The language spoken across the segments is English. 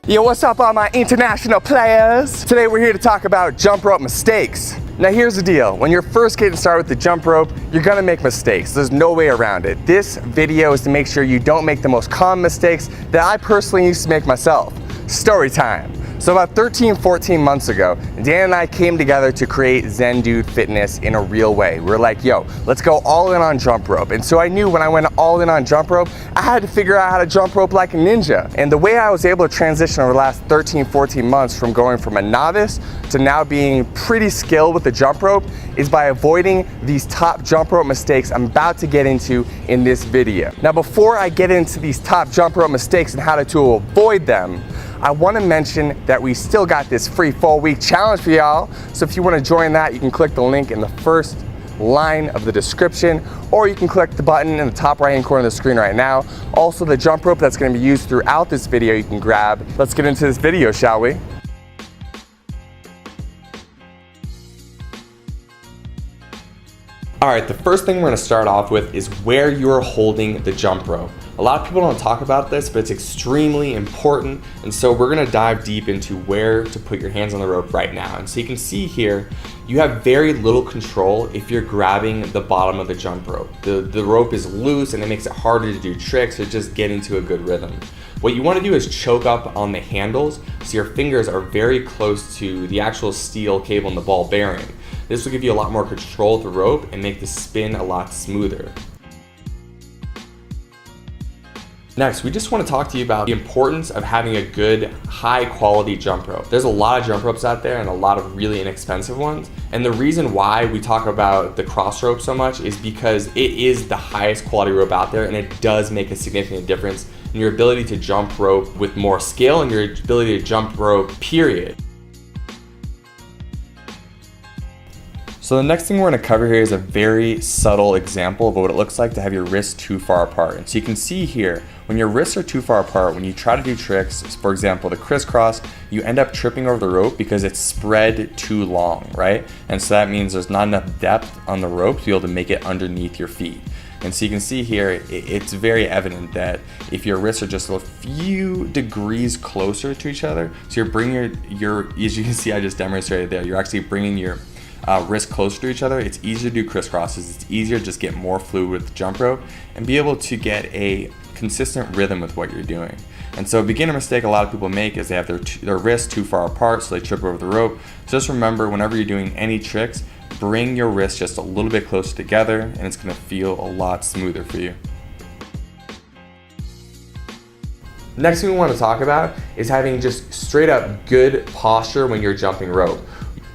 Yo, what's up all my international players? Today we're here to talk about jump rope mistakes. Now here's the deal, when you're first getting started with the jump rope, you're gonna make mistakes. There's no way around it. This video is to make sure you don't make the most common mistakes that I personally used to make myself. Story time. So about 13, 14 months ago, Dan and I came together to create Zen Dude Fitness in a real way. We're like, yo, let's go all in on jump rope. And so I knew when I went all in on jump rope, I had to figure out how to jump rope like a ninja. And the way I was able to transition over the last 13, 14 months from going from a novice to now being pretty skilled with the jump rope is by avoiding these top jump rope mistakes I'm about to get into in this video. Now before I get into these top jump rope mistakes and how to avoid them, I want to mention that we still got this free 4-week challenge for y'all. So if you want to join that, you can click the link in the first line of the description, or you can click the button in the top right hand corner of the screen right now. Also, the jump rope that's going to be used throughout this video you can grab. Let's get into this video, shall we? All right, the first thing we're going to start off with is where you're holding the jump rope. A lot of people don't talk about this, but it's extremely important. And so we're gonna dive deep into where to put your hands on the rope right now. And so you can see here, you have very little control if you're grabbing the bottom of the jump rope. The rope is loose and it makes it harder to do tricks or just get into a good rhythm. What you wanna do is choke up on the handles so your fingers are very close to the actual steel cable and the ball bearing. This will give you a lot more control of the rope and make the spin a lot smoother. Next, we just want to talk to you about the importance of having a good, high quality jump rope. There's a lot of jump ropes out there and a lot of really inexpensive ones. And the reason why we talk about the cross rope so much is because it is the highest quality rope out there and it does make a significant difference in your ability to jump rope with more skill and your ability to jump rope, period. So the next thing we're going to cover here is a very subtle example of what it looks like to have your wrists too far apart. And so you can see here, when your wrists are too far apart, when you try to do tricks, for example, the crisscross, you end up tripping over the rope because it's spread too long, right? And so that means there's not enough depth on the rope to be able to make it underneath your feet. And so you can see here, it's very evident that if your wrists are just a few degrees closer to each other, so you're bringing as you can see, I just demonstrated there, you're actually bringing your wrists closer to each other, it's easier to do crisscrosses, it's easier to just get more fluid with the jump rope and be able to get a consistent rhythm with what you're doing. And so a beginner mistake a lot of people make is they have their wrists too far apart, so they trip over the rope. So just remember, whenever you're doing any tricks, bring your wrists just a little bit closer together and it's going to feel a lot smoother for you. Next thing we want to talk about is having just straight up good posture when you're jumping rope.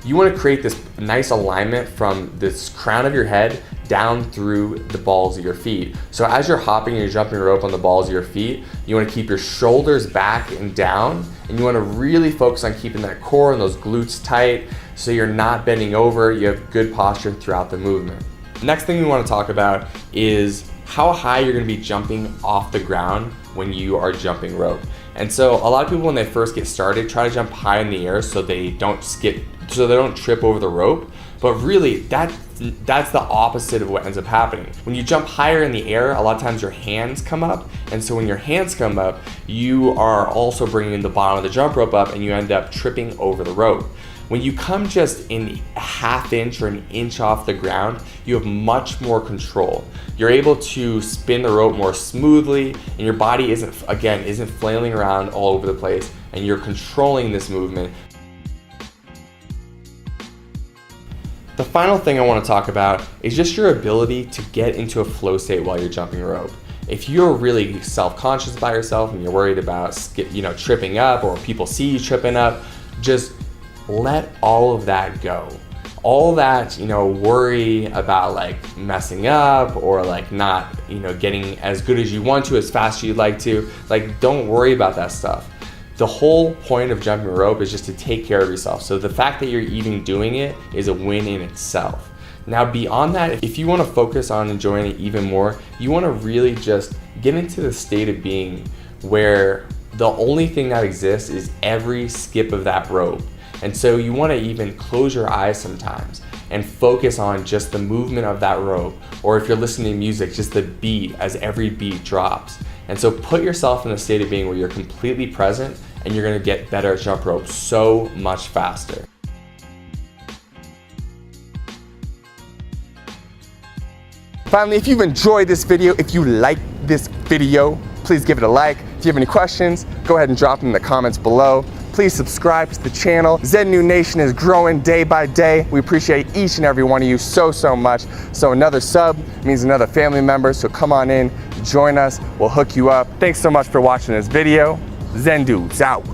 You want to create this nice alignment from this crown of your head down through the balls of your feet. So as you're hopping and you're jumping rope on the balls of your feet, you want to keep your shoulders back and down, and you want to really focus on keeping that core and those glutes tight so you're not bending over, you have good posture throughout the movement. Next thing we want to talk about is how high you're going to be jumping off the ground when you are jumping rope. And so a lot of people when they first get started try to jump high in the air so they don't trip over the rope, but really that's the opposite of what ends up happening. When you jump higher in the air, a lot of times your hands come up, and so when your hands come up, you are also bringing the bottom of the jump rope up and you end up tripping over the rope. When you come just in a half inch or an inch off the ground, you have much more control. You're able to spin the rope more smoothly and your body isn't flailing around all over the place, and you're controlling this movement. The final thing I want to talk about is just your ability to get into a flow state while you're jumping rope. If you're really self-conscious about yourself and you're worried about tripping up or people see you tripping up, just let all of that go. All that, worry about like messing up or like not, getting as good as you want to, as fast as you'd like to, like don't worry about that stuff. The whole point of jumping rope is just to take care of yourself. So the fact that you're even doing it is a win in itself. Now beyond that, if you want to focus on enjoying it even more, you want to really just get into the state of being where the only thing that exists is every skip of that rope. And so you want to even close your eyes sometimes and focus on just the movement of that rope. Or if you're listening to music, just the beat as every beat drops. And so put yourself in a state of being where you're completely present and you're gonna get better at jump rope so much faster. Finally, if you've enjoyed this video, if you like this video, please give it a like. If you have any questions, go ahead and drop them in the comments below. Please subscribe to the channel. ZenNu Nation is growing day by day. We appreciate each and every one of you so much. So another sub means another family member, so come on in, join us, we'll hook you up. Thanks so much for watching this video. Zen Dudes out.